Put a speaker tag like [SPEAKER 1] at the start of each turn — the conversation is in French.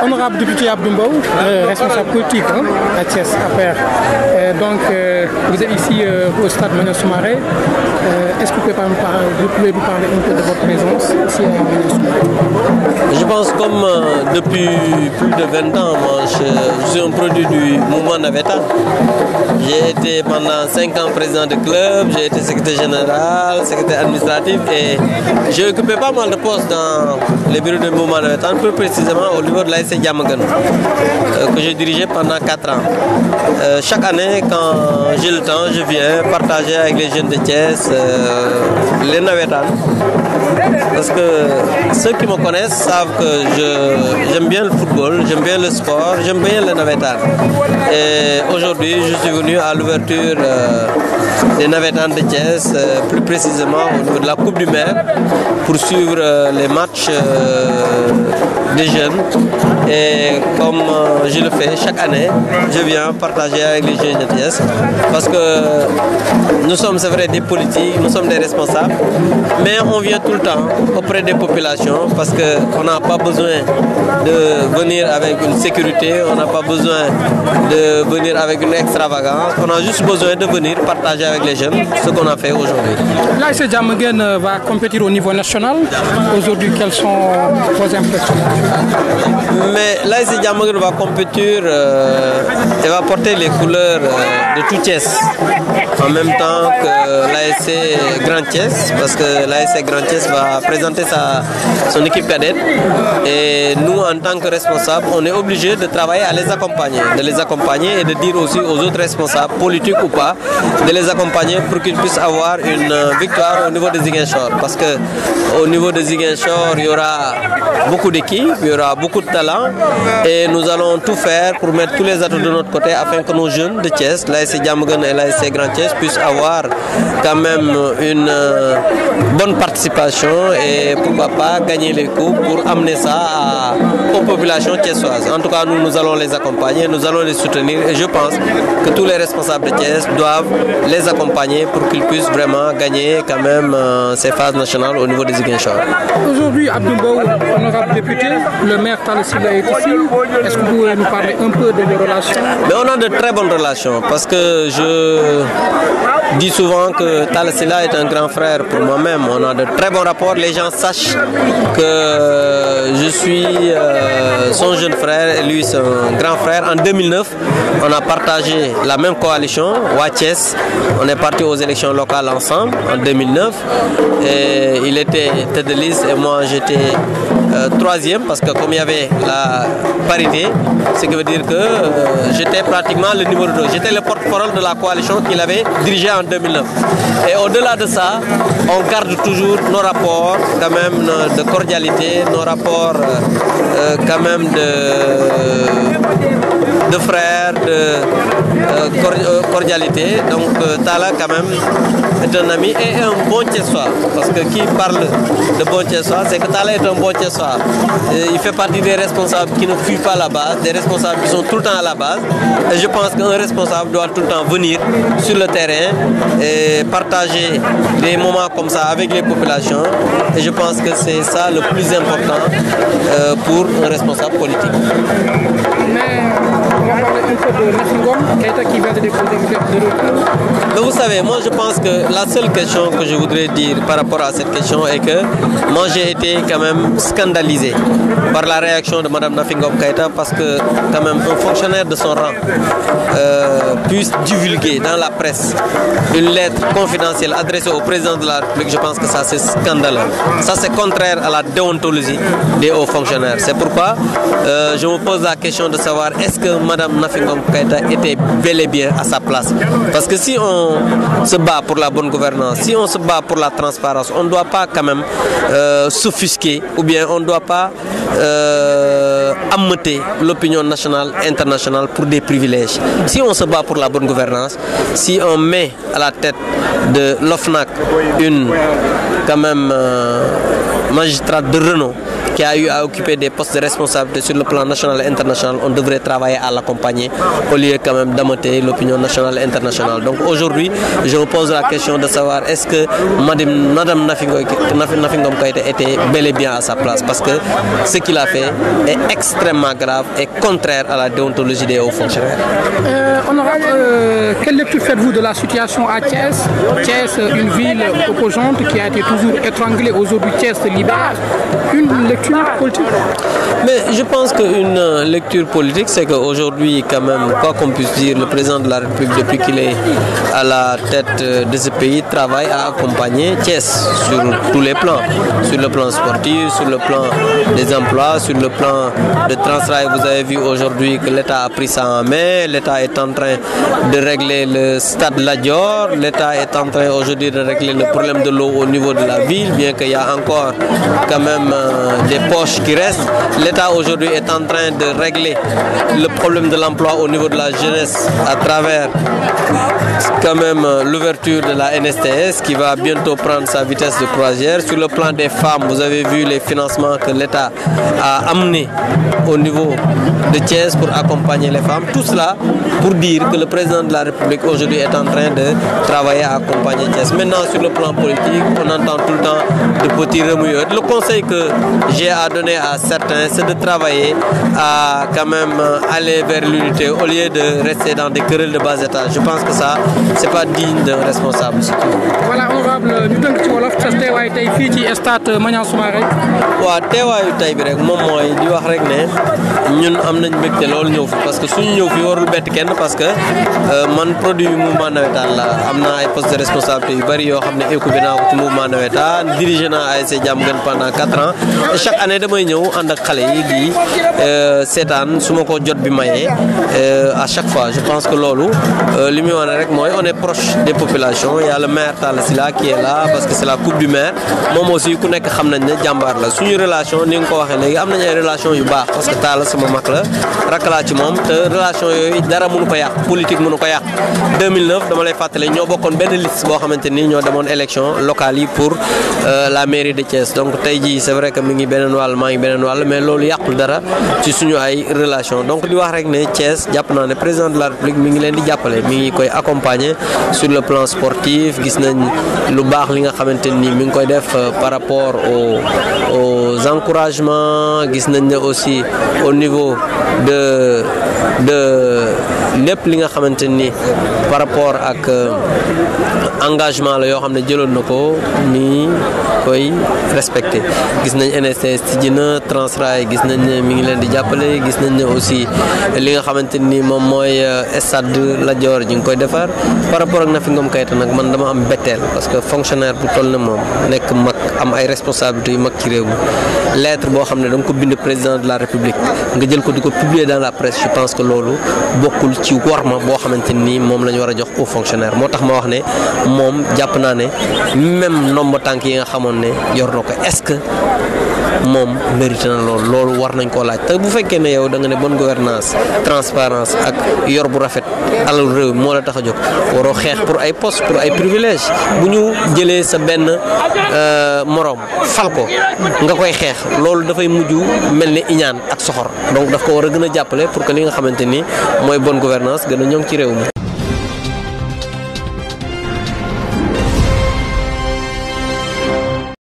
[SPEAKER 1] honorable député Abdou Mbow, responsable politique à Thiès, APR. Donc, vous êtes ici au stade Maniang Soumaré. Est-ce que vous pouvez nous parler un peu de votre présence ici à Maniang Soumaré?
[SPEAKER 2] Je pense comme depuis plus de 20 ans, moi, je suis un produit du mouvement Navétane. J'ai été pendant 5 ans président de club, j'ai été secrétaire général, secrétaire administratif et j'ai occupé pas mal de postes dans les bureaux du mouvement Navétane, plus précisément au niveau de l'ASC Diamaguène, que j'ai dirigé pendant 4 ans. Chaque année, quand j'ai le temps, je viens partager avec les jeunes de Thiès les Navétanes. Parce que ceux qui me connaissent savent que j'aime bien le football, j'aime bien le sport, j'aime bien le Navétane. Et aujourd'hui, je suis venu à l'ouverture des Navétanes de Thiès, plus précisément au niveau de la Coupe du Maire, pour suivre les matchs des jeunes. Et comme je le fais chaque année, je viens partager avec les jeunes de Thiès. Parce que nous sommes, c'est vrai, des politiques, nous sommes des responsables, mais on vient tout le temps auprès des populations parce qu'on n'a pas besoin de venir avec une sécurité, on n'a pas besoin de venir avec une extravagance, on a juste besoin de venir partager avec les jeunes ce qu'on a fait aujourd'hui.
[SPEAKER 1] L'ASC Diamaguène va compétir au niveau national. Aujourd'hui, quelles sont vos impressions?
[SPEAKER 2] Mais l'ASC Diamaguène va compétir et va porter les couleurs de tout Thiès, en même temps que l'ASC Grand Thiès, parce que l'ASC Grand Thiès va présenter son équipe cadette. Et nous, en tant que responsables, on est obligé de travailler à les accompagner et de dire aussi aux autres responsables, politiques ou pas, de les accompagner pour qu'ils puissent avoir une victoire au niveau de Ziguinchor. Parce qu'au niveau de Ziguinchor, il y aura beaucoup d'équipes, il y aura beaucoup de talents et nous allons tout faire pour mettre tous les atouts de notre côté afin que nos jeunes de Thiès, l'ASC Diamaguène et l'ASC Grand Thiès, puissent avoir quand même une bonne participation et pourquoi pas gagner les coups pour amener ça aux populations thiessoises. En tout cas, nous allons les accompagner, nous allons les soutenir et je pense que tous les responsables de Thiès doivent les accompagner pour qu'ils puissent vraiment gagner quand même ces phases nationales au niveau des Ziguinchor.
[SPEAKER 1] Aujourd'hui, Abdou Mbow, honorable député, le maire Talla Sylla est ici. Est-ce que vous pouvez nous parler un peu de vos relations?
[SPEAKER 2] Mais on a de très bonnes relations parce que je dis souvent que Talla Sylla est un grand frère pour moi-même. On a de très bons rapports. Les gens sachent que je suis son jeune frère et lui c'est un grand frère. En 2009, on a partagé la même coalition, Thiès. On est parti aux élections locales ensemble en 2009. Et il était tête de liste et moi j'étais troisième parce que comme il y avait la parité, ce qui veut dire que j'étais pratiquement le numéro 2. J'étais le porte-parole de la coalition qu'il avait dirigée en 2009. Et au-delà de ça, on garde toujours nos rapports quand même de cordialité, nos rapports quand même de frères, de cordialité. Donc Talla quand même est un ami et un bon Thiessois. Parce que qui parle de bon Thiessois, c'est que Talla est un bon Thiessois. Il fait partie des responsables qui ne fuient pas la base, des responsables qui sont tout le temps à la base. Et je pense qu'un responsable doit tout le temps venir sur le terrain et partager des moments comme ça avec les populations. Et je pense que c'est ça le plus important pour un responsable politique.
[SPEAKER 1] Mais on va parler un peu de Nafingom Keïta qui vient de déposer une lettre de retour.
[SPEAKER 2] Mais vous savez, moi je pense que la seule question que je voudrais dire par rapport à cette question est que moi j'ai été quand même scandalisé par la réaction de Mme Nafingom Keïta parce que quand même un fonctionnaire de son rang puisse divulguer dans la presse une lettre confidentielle adressée au président de la République. Je pense que ça c'est scandaleux. Ça c'est contraire à la déontologie des hauts fonctionnaires. C'est pourquoi je me pose la question de savoir est-ce que Mme Nafingom Keïta était bel et bien à sa place. Parce que si on se bat pour la bonne gouvernance, si on se bat pour la transparence, on ne doit pas quand même s'offusquer ou bien on ne doit pas ameuter l'opinion nationale, internationale pour des privilèges. Si on se bat pour la bonne gouvernance, si on met à la tête de l'OFNAC une quand même magistrate de renom qui a eu à occuper des postes de responsabilité sur le plan national et international, on devrait travailler à l'accompagner au lieu quand même d'ameuter l'opinion nationale et internationale. Donc aujourd'hui, je me pose la question de savoir est-ce que Madame Nafi Ngom Keïta était bel et bien à sa place, parce que ce qu'il a fait est extrêmement grave et contraire à la déontologie des hauts fonctionnaires.
[SPEAKER 1] Honorable, quelle lecture faites-vous de la situation à Thiès? Thiès, une ville opposante qui a été toujours étranglée, aujourd'hui Thiès se libère. Une lecture politique?
[SPEAKER 2] Mais je pense qu'une lecture politique, c'est qu'aujourd'hui, quand même, quoi qu'on puisse dire, le président de la République, depuis qu'il est à la tête de ce pays, travaille à accompagner Thiès sur tous les plans. Sur le plan sportif, sur le plan des emplois, sur le plan de Transrail. Vous avez vu aujourd'hui que l'État a pris ça en main. L'État est en train de régler le stade Lat Dior. L'État est en train aujourd'hui de régler le problème de l'eau au niveau de la ville, bien qu'il y a encore quand même des poches qui restent. L'État aujourd'hui est en train de régler le problème de l'emploi au niveau de la jeunesse à travers quand même l'ouverture de la NSTS qui va bientôt prendre sa vitesse de croisière. Sur le plan des femmes, vous avez vu les financements que l'État a amenés au niveau de Thiès pour accompagner les femmes. Tout cela pour dire que le président de la République aujourd'hui est en train de travailler à accompagner Thiès. Maintenant, sur le plan politique, on entend tout le temps de petits remouilles. Le conseil que j'ai à donner à certains, c'est de travailler à quand même aller vers l'unité au lieu de rester dans des querelles de bas étage. Je pense que ça, c'est pas digne d'un responsable.
[SPEAKER 1] Voilà, honorable, ñu tënk ci wolof sa teewaay tey fii ci stade Maniang Soumaré.
[SPEAKER 2] waaw teewaayu tey bi rek moom mooy di wax rek ne ñun am nañ mbégte loolu ñëw fi parce que suñu ñëw fi warul bett kenn parce que man produit mouvement navétane la am naa ay postes de responsabilité yu bëri yoo xam ne occupé naa ko ci mouvement navétane dirigé naa ASC Diamaguène pendant 4 ans et chaque année damay ñëw ànd ak xale yi di seetaan su ma ko jot bi mayee à chaque fois. Je pense que loolu li muy wane rek mooy on est proche des populations. Il y a le maire Talla Sylla qui est là parce que c'est la coupe du maire moom aussi ku nekk xam nañ ne jàmbaar la suñu relation ni nga ko waxee léegi am nañ ay relation yu baax parce que Talla sama mag la rakk laa ci moom te relation yooyu dara mënu ko yàq politique mënu ko yàq. 2009 dama lay fàttali ñoo bokkoon benn liste boo xamante ni ñoo demoon élection locale yi pour la mairie de Thiès. Donc tey jii c'est vrai que mi ngi beneen wàll maa ngi beneen wàll mais loolu yàqul dara ci suñu ay relation. Donc di wax rek ne Thiès jàpp naa ne président de la République mi ngi leen di jàppale mi ngi koy accompagner sur le plan sportif. Gis nañ lu baax li nga xamante ni mi ngi koy def par rapport aux encouragements. Gis nañ ne aussi au niveau de lépp li nga xamante ni par rapport ak engagement la yoo xam ne jëloon na ko mi koy respecté. Gis nañ NSTS tijji na Transrail gis nañ ne mi ngi leen di jàppale. Gis nañ ne aussi li nga xamante ni moom mooy stade Lat Dior ñu ngi koy defar. Par rapport ak Nafi Ngom Keïta nag man dama am betteel parce que fonctionnaire bu toll na moom nekk mag am ay responsabilités yu mag ci réew mi lettre boo xam ne da nga ko bind président de la République nga jël ko di ko publier dans la presse. Je pense que loolu bokkul ci worma boo xamante ni moom la ñu war a jox aux fonctionnaires. Moo tax ma wax ne moom jàpp naa ne même nombre tànk yi nga xamoon ne yor na ko est-ce que moom mérite na loolu war nañ koo laaj. te bu fekkee ne yow da nga ne bonne gouvernance transparence ak yor bu rafet alal réew moo la tax a jóg waroo xeex pour ay poste pour ay privilèges. Bu ñu jëlee sa benn moroom fal ko nga koy xeex loolu dafay mujj mel ni iñaan ak soxor. Donc daf ko war a gën a jàppale pour que li nga xamante ni mooy bonne gouvernance gën a ñoŋ ci réew mi.